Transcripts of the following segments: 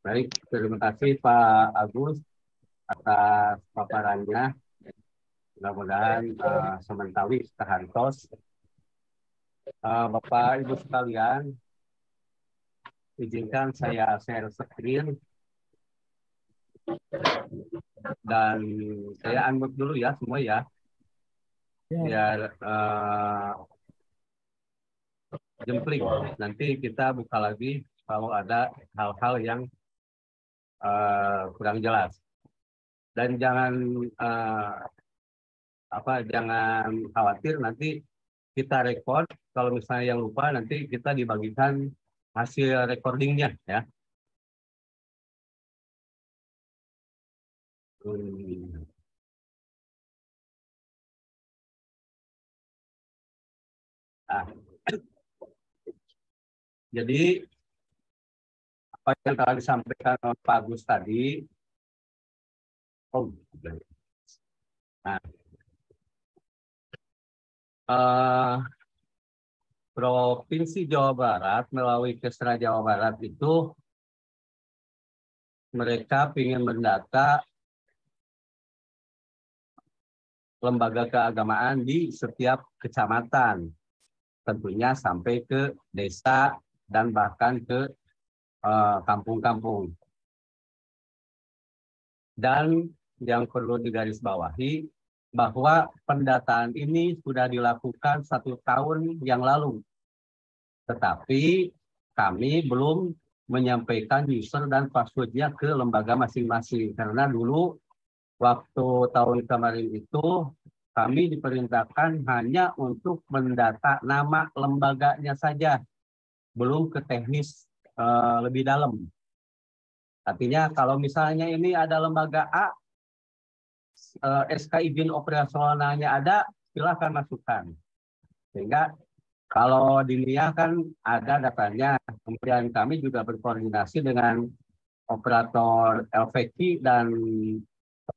Baik, terima kasih Pak Agus atas paparannya. Mudah-mudahan sementawi tahantos. Bapak Ibu sekalian, izinkan saya share screen dan saya unmute dulu ya semua ya, biar jempling. Nanti kita buka lagi kalau ada hal-hal yang kurang jelas. Dan jangan jangan khawatir, nanti kita record. Kalau misalnya yang lupa, nanti kita dibagikan hasil recordingnya ya. Nah, jadi apa yang telah disampaikan oleh Pak Agus tadi, Provinsi Jawa Barat melalui Kesra Jawa Barat itu mereka ingin mendata lembaga keagamaan di setiap kecamatan, tentunya sampai ke desa dan bahkan ke kampung-kampung. Dan yang perlu digarisbawahi bahwa pendataan ini sudah dilakukan 1 tahun yang lalu, tetapi kami belum menyampaikan user dan passwordnya ke lembaga masing-masing, karena dulu waktu tahun kemarin itu kami diperintahkan hanya untuk mendata nama lembaganya saja, belum ke teknis lebih dalam. Artinya kalau misalnya ini ada lembaga A, SK izin operasionalnya ada, silakan masukkan. Sehingga kalau di NIA kan ada datanya, kemudian kami juga berkoordinasi dengan operator LVQ dan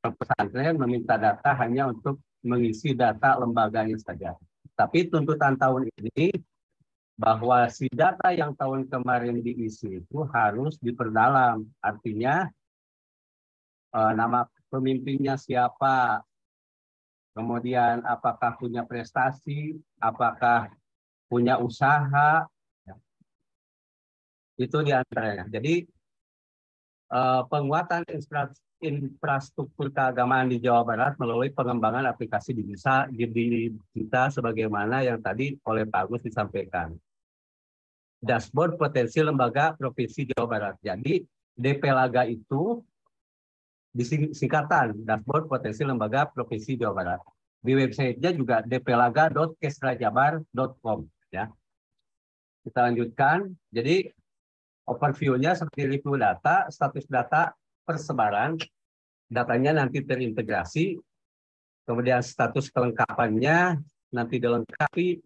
pesantren meminta data hanya untuk mengisi data lembaganya saja. Tapi tuntutan tahun ini bahwa si data yang tahun kemarin diisi itu harus diperdalam. Artinya nama pemimpinnya siapa, kemudian apakah punya prestasi, apakah punya usaha, itu diantaranya. Jadi penguatan infrastruktur keagamaan di Jawa Barat melalui pengembangan aplikasi digital sebagaimana yang tadi oleh Pak Agus disampaikan. Dashboard potensi lembaga Provinsi Jawa Barat. Jadi DPLaga itu disingkatan Dashboard potensi lembaga Provinsi Jawa Barat. Di websitenya juga dplaga.kesrajabar.com ya. Kita lanjutkan. Jadi overview-nya seperti review data, status data persebaran, datanya nanti terintegrasi, kemudian status kelengkapannya nanti dilengkapi,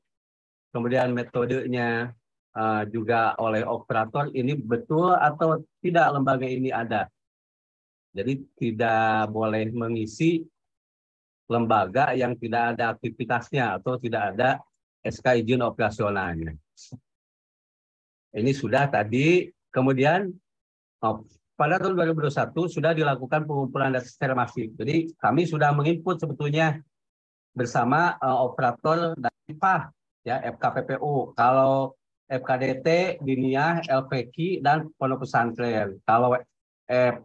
kemudian metodenya juga oleh operator, ini betul atau tidak lembaga ini ada. Jadi tidak boleh mengisi lembaga yang tidak ada aktivitasnya atau tidak ada SK izin operasionalnya. Ini sudah tadi. Kemudian pada tahun 2021 sudah dilakukan pengumpulan data secara masif. Jadi kami sudah menginput sebetulnya bersama operator dan FPA, ya, FKPPU. Kalau FKDT, Dinia, LPQ, dan Pondok Pesantren. Kalau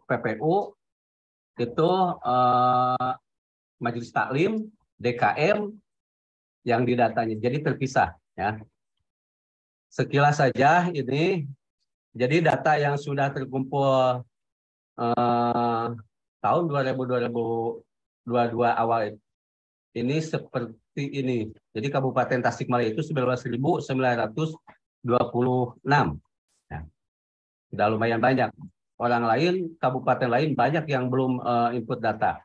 PPU itu Majelis Taklim, DKM yang didatanya. Jadi terpisah, ya. Sekilas saja ini. Jadi data yang sudah terkumpul tahun 2022 awal ini seperti ini. Jadi Kabupaten Tasikmalaya itu 19.926. Ya. Sudah lumayan banyak. Orang lain, kabupaten lain banyak yang belum input data.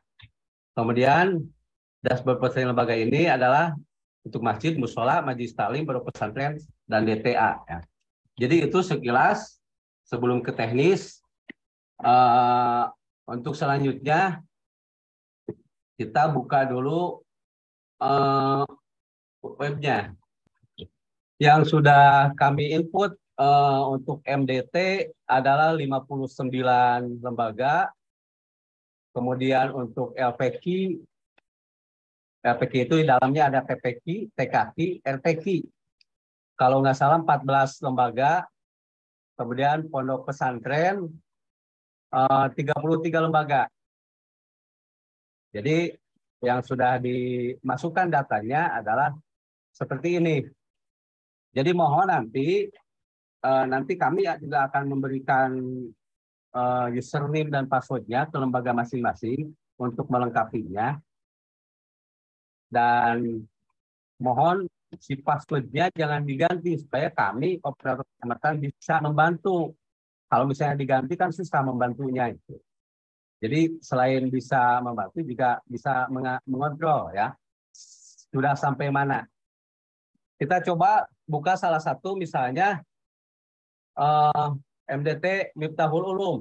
Kemudian dashboard potensi lembaga ini adalah untuk masjid, musola, majelis taklim, pondok pesantren, dan DTA. Ya. Jadi itu sekilas sebelum ke teknis. Untuk selanjutnya kita buka dulu webnya yang sudah kami input untuk MDT adalah 59 lembaga. Kemudian untuk LPQ itu di dalamnya ada PPQ, TKQ, RPQ. Kalau nggak salah 14 lembaga. Kemudian pondok pesantren 33 lembaga. Jadi yang sudah dimasukkan datanya adalah seperti ini. Jadi mohon nanti kami juga akan memberikan username dan passwordnya ke lembaga masing-masing untuk melengkapinya. Dan mohon si passwordnya jangan diganti supaya kami operator kecamatan bisa membantu. Kalau misalnya diganti kan susah membantunya itu. Jadi selain bisa membantu juga bisa mengontrol ya. Sudah sampai mana? Kita coba buka salah satu misalnya MDT Miftahul Ulum.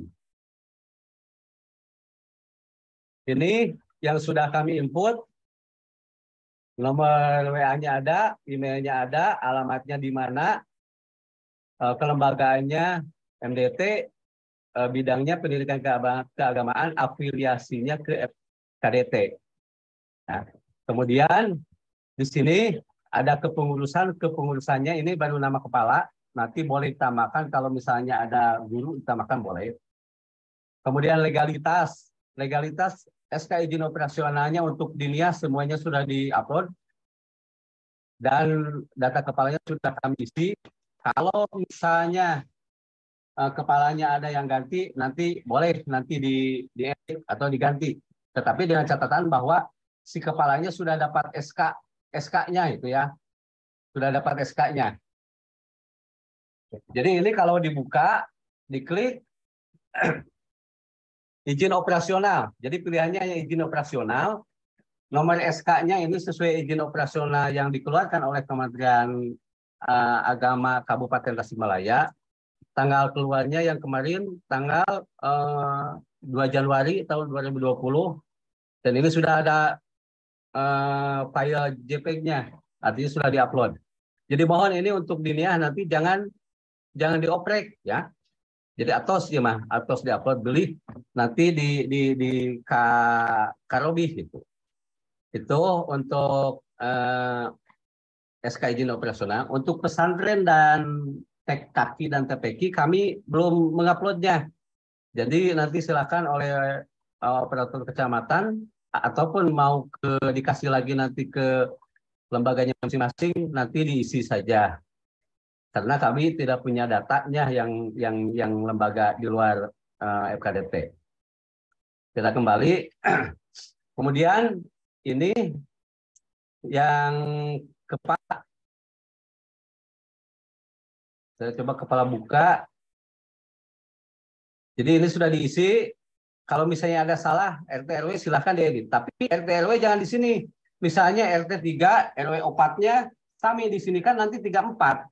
Ini yang sudah kami input. Nomor WA-nya ada, emailnya ada, alamatnya di mana, kelembagaannya MDT, bidangnya pendidikan keagamaan, afiliasinya ke KDT. Nah, kemudian di sini ada kepengurusannya ini baru nama kepala, nanti boleh ditambahkan kalau misalnya ada guru ditambahkan boleh. Kemudian legalitas SK izin operasionalnya untuk Dinia semuanya sudah diupload dan data kepalanya sudah kami isi. Kalau misalnya kepalanya ada yang ganti, nanti boleh nanti di-edit atau diganti. Tetapi dengan catatan bahwa si kepalanya sudah dapat SK-nya itu ya. Sudah dapat SK-nya. Jadi ini kalau dibuka, diklik izin operasional. Jadi pilihannya yang izin operasional. Nomor SK-nya ini sesuai izin operasional yang dikeluarkan oleh Kementerian Agama Kabupaten Tasikmalaya. Tanggal keluarnya yang kemarin tanggal 2 Januari tahun 2020. Dan ini sudah ada file JPEG-nya, artinya sudah diupload. Jadi mohon ini untuk Dinia nanti jangan dioprek ya. Jadi atos ya mah, atos diupload beli nanti di Karobi gitu. Itu untuk SK izin operasional. Untuk pesantren dan TKQ dan TPQ kami belum menguploadnya. Jadi nanti silakan oleh operator kecamatan ataupun mau dikasih lagi nanti ke lembaganya masing-masing nanti diisi saja. Karena kami tidak punya datanya yang lembaga di luar FKDT. Kita kembali. Kemudian ini yang kepala. Saya coba kepala buka. Jadi ini sudah diisi. Kalau misalnya ada salah RT RW silahkan diedit. Tapi RT RW jangan di sini. Misalnya RT 3 RW 4-nya kami di sini kan nanti 34.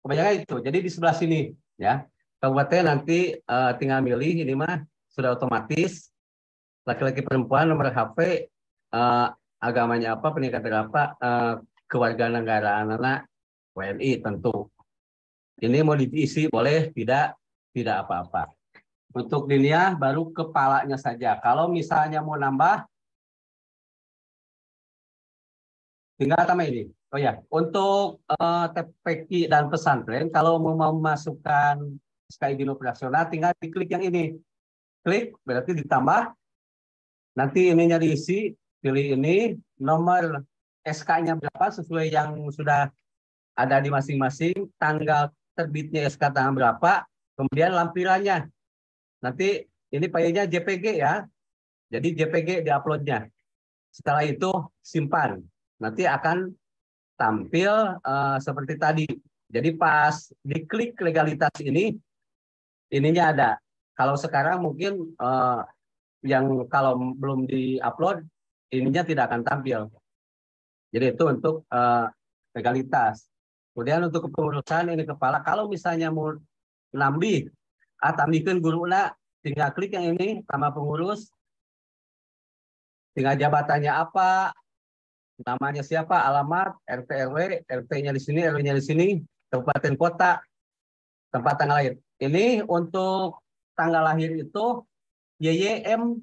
Kebanyakan itu. Jadi di sebelah sini ya. Kabupaten nanti tinggal milih ini mah sudah otomatis. Laki-laki perempuan nomor HP agamanya apa, pendidikan apa, kewarganegaraan anak WNI tentu. Ini mau diisi boleh, tidak apa-apa. Untuk Dinia baru kepalanya saja. Kalau misalnya mau nambah tinggal tambah ini. Oh ya, untuk TPQ dan pesantren kalau mau memasukkan SK izin operasional tinggal diklik yang ini. Klik berarti ditambah. Nanti ininya diisi, pilih ini, nomor SK-nya berapa sesuai yang sudah ada di masing-masing, tanggal terbitnya SK tanggal berapa, kemudian lampirannya. Nanti ini filenya JPG ya. Jadi JPG di-uploadnya. Setelah itu simpan. Nanti akan tampil seperti tadi. Jadi pas diklik legalitas ininya ada. Kalau sekarang mungkin yang kalau belum di-upload, ininya tidak akan tampil. Jadi itu untuk legalitas. Kemudian untuk kepengurusan ini kepala, kalau misalnya mau nambih, tambihkan guruna, tinggal klik yang ini, tambah pengurus, tinggal jabatannya apa, namanya siapa, alamat, RT RW, RT-nya di sini, RW-nya di sini, kabupaten kota. tempat tanggal lahir. Ini untuk tanggal lahir itu YYMMDD.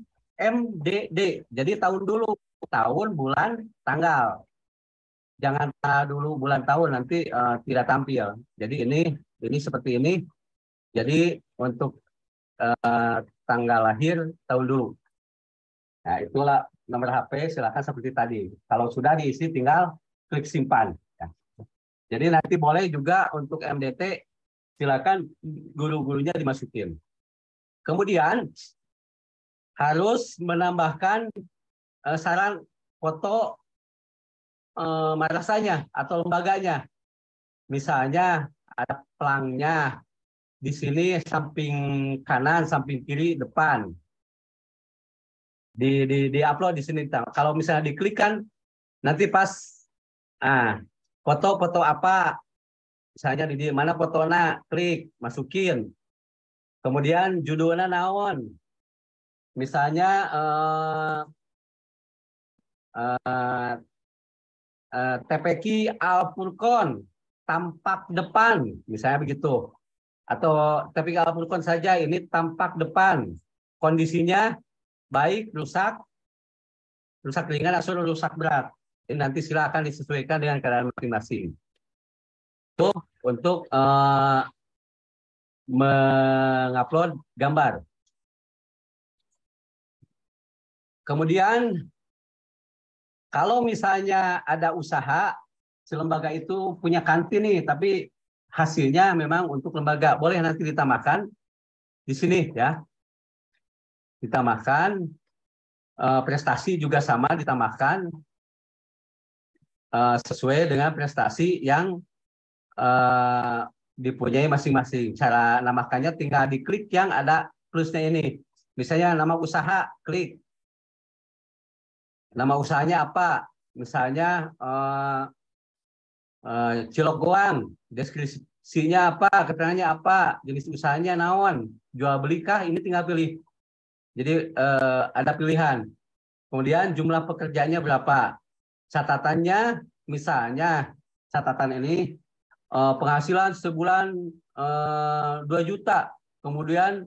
Jadi tahun dulu, tahun, bulan, tanggal. Jangan dulu bulan tahun, nanti tidak tampil. Jadi ini seperti ini. Jadi untuk tanggal lahir tahun dulu. Nah, itulah nomor HP, silakan seperti tadi. Kalau sudah diisi tinggal klik simpan. Ya. Jadi nanti boleh juga untuk MDT silakan guru-gurunya dimasukin. Kemudian harus menambahkan saran foto madrasahnya atau lembaganya. Misalnya ada pelangnya di sini samping kanan, samping kiri, depan. Di upload di sini. Kalau misalnya diklik kan nanti pas foto-foto apa, misalnya di mana fotona, klik, masukin. Kemudian judulnya naon. Misalnya TPQ Al-Furqon tampak depan, misalnya begitu. Atau TPQ Al-Furqon saja ini tampak depan. Kondisinya baik, rusak ringan atau rusak berat. Ini nanti silakan disesuaikan dengan keadaan masing-masing. Itu untuk mengupload gambar. Kemudian kalau misalnya ada usaha, si lembaga itu punya kantin nih, tapi hasilnya memang untuk lembaga, boleh nanti ditambahkan di sini ya. Ditambahkan, prestasi juga sama ditambahkan sesuai dengan prestasi yang dipunyai masing-masing. Cara namakannya tinggal diklik yang ada plusnya ini. Misalnya nama usaha, klik. Nama usahanya apa? Misalnya Cilogoang, deskripsinya apa, keterangannya apa, jenis usahanya naon, jual belikah, ini tinggal pilih. Jadi ada pilihan. Kemudian jumlah pekerjaannya berapa? Catatannya, misalnya catatan ini penghasilan sebulan 2 juta, kemudian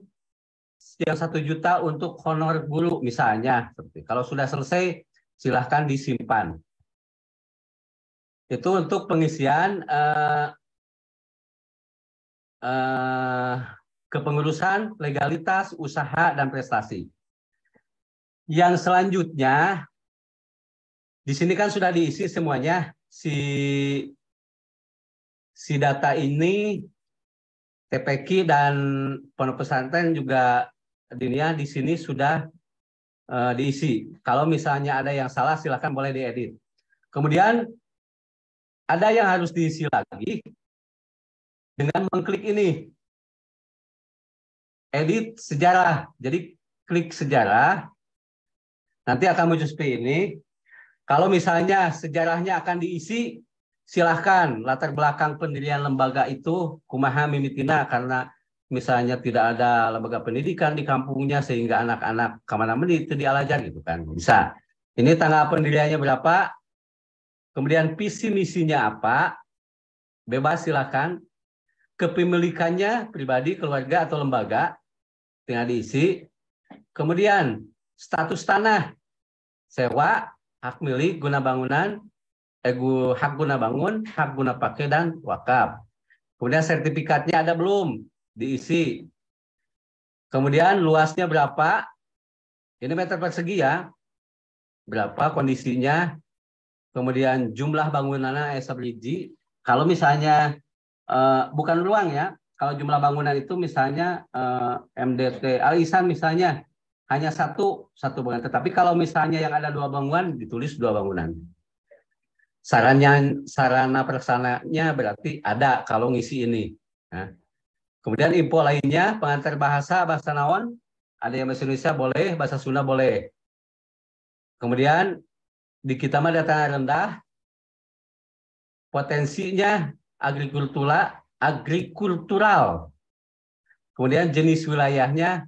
yang 1 juta untuk honor guru misalnya. Kalau sudah selesai, silahkan disimpan. Itu untuk pengisian kepengurusan, legalitas, usaha, dan prestasi. Yang selanjutnya, di sini kan sudah diisi semuanya. Si data ini, TPQ dan pondok pesantren juga di sini sudah diisi. Kalau misalnya ada yang salah, silakan boleh diedit. Kemudian ada yang harus diisi lagi dengan mengklik ini. Edit sejarah. Jadi klik sejarah. Nanti akan muncul seperti ini. Kalau misalnya sejarahnya akan diisi, silahkan latar belakang pendirian lembaga itu kumaha mimitina, karena misalnya tidak ada lembaga pendidikan di kampungnya sehingga anak-anak kemana-mana itu dialajar gitu kan, bisa. Ini tanggal pendiriannya berapa, kemudian visi misinya apa, bebas silahkan. Kepemilikannya pribadi, keluarga atau lembaga, tinggal diisi. Kemudian status tanah, sewa, hak milik, guna bangunan, hak guna bangun, hak guna pakai, dan wakaf. Kemudian sertifikatnya ada belum? Diisi. Kemudian luasnya berapa? Ini meter persegi ya. Berapa kondisinya? Kemudian jumlah bangunannya sabriji. Kalau misalnya bukan ruang ya. Kalau jumlah bangunan itu misalnya MDT Alisan misalnya hanya satu bangunan. Tetapi kalau misalnya yang ada 2 bangunan ditulis 2 bangunan. Sarana prasarana berarti ada kalau ngisi ini. Nah, kemudian info lainnya, pengantar bahasa naon, ada yang bahasa Indonesia boleh, bahasa Sunda boleh. Kemudian di kita mah data rendah, potensinya agrikultural. Kemudian jenis wilayahnya,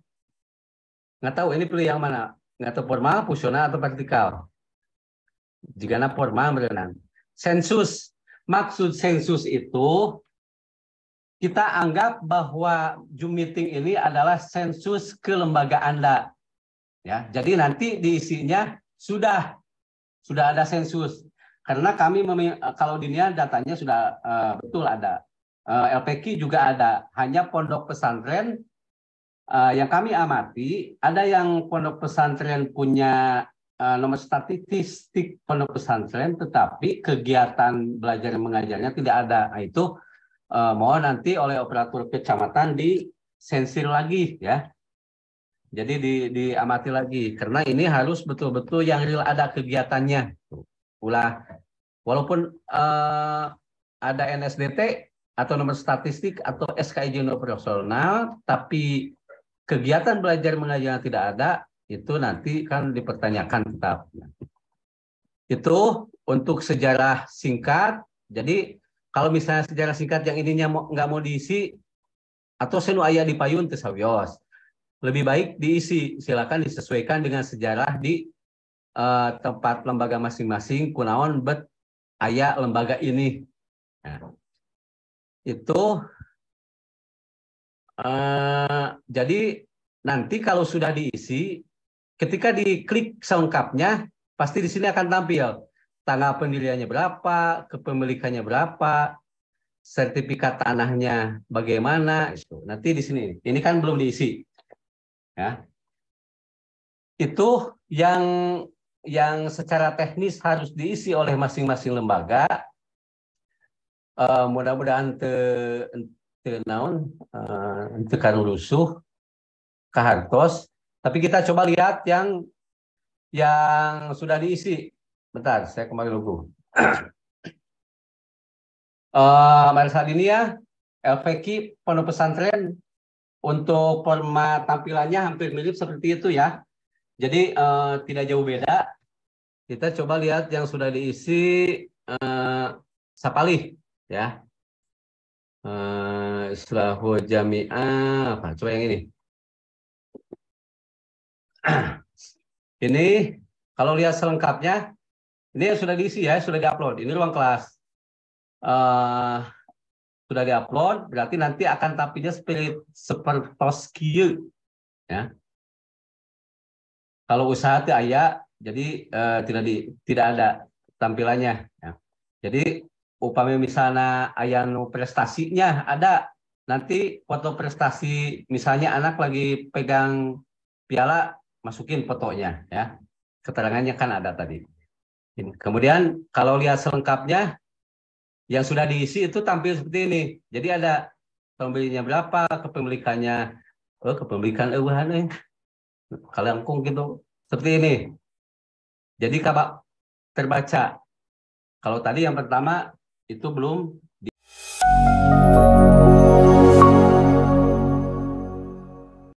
nggak tahu ini pilih yang mana, nggak tahu formal, fungsional atau vertikal. Jika formal berenang. Sensus, maksud sensus itu kita anggap bahwa Zoom meeting ini adalah sensus ke lembaga Anda. Ya, jadi nanti diisinya sudah ada sensus. Karena kami kalau Dinia datanya sudah betul ada. LPQ juga ada. Hanya pondok pesantren yang kami amati, ada yang pondok pesantren punya nomor statistik pondok pesantren, tetapi kegiatan belajar mengajarnya tidak ada. Nah, itu mohon nanti oleh operator kecamatan disensir lagi ya. Jadi diamati lagi karena ini harus betul-betul yang real ada kegiatannya. Ulah walaupun ada NSDT atau nomor statistik atau SKIJ operasional, tapi kegiatan belajar mengajar yang tidak ada itu nanti kan dipertanyakan tetap. Itu untuk sejarah singkat. Jadi kalau misalnya sejarah singkat yang ininya nggak mau diisi atau senu ayah di payun tesawios, lebih baik diisi, silakan disesuaikan dengan sejarah di tempat lembaga masing-masing kunaon bet aya lembaga ini. Nah, itu jadi nanti kalau sudah diisi, ketika diklik selengkapnya, pasti di sini akan tampil tanggal pendiriannya berapa, kepemilikannya berapa, sertifikat tanahnya bagaimana. Itu nanti di sini. Ini kan belum diisi. Ya. Itu yang secara teknis harus diisi oleh masing-masing lembaga. Mudah-mudahan naon tekan rusuh kahartos. Tapi kita coba lihat yang sudah diisi. Bentar, saya kembali dulu. Marisa Dinia, LPQ pondok pesantren untuk format tampilannya hampir mirip seperti itu ya. Jadi tidak jauh beda. Kita coba lihat yang sudah diisi Sapalih ya. Islahul Jami'ah apa? Coba yang ini. Ini kalau lihat selengkapnya, ini yang sudah diisi ya, sudah diupload. Ini ruang kelas. Sudah diupload, berarti nanti akan tampilnya seperti ya. Kalau usaha itu ayah, jadi tidak ada tampilannya. Ya. Jadi upamanya misalnya ayah prestasinya ada, nanti foto prestasi misalnya anak lagi pegang piala, masukin fotonya ya. Keterangannya kan ada tadi. Kemudian kalau lihat selengkapnya yang sudah diisi itu tampil seperti ini. Jadi ada pembelinya berapa, kepemilikannya, kepemilikan kalangkung gitu. Seperti ini. Jadi kalau terbaca. Kalau tadi yang pertama itu belum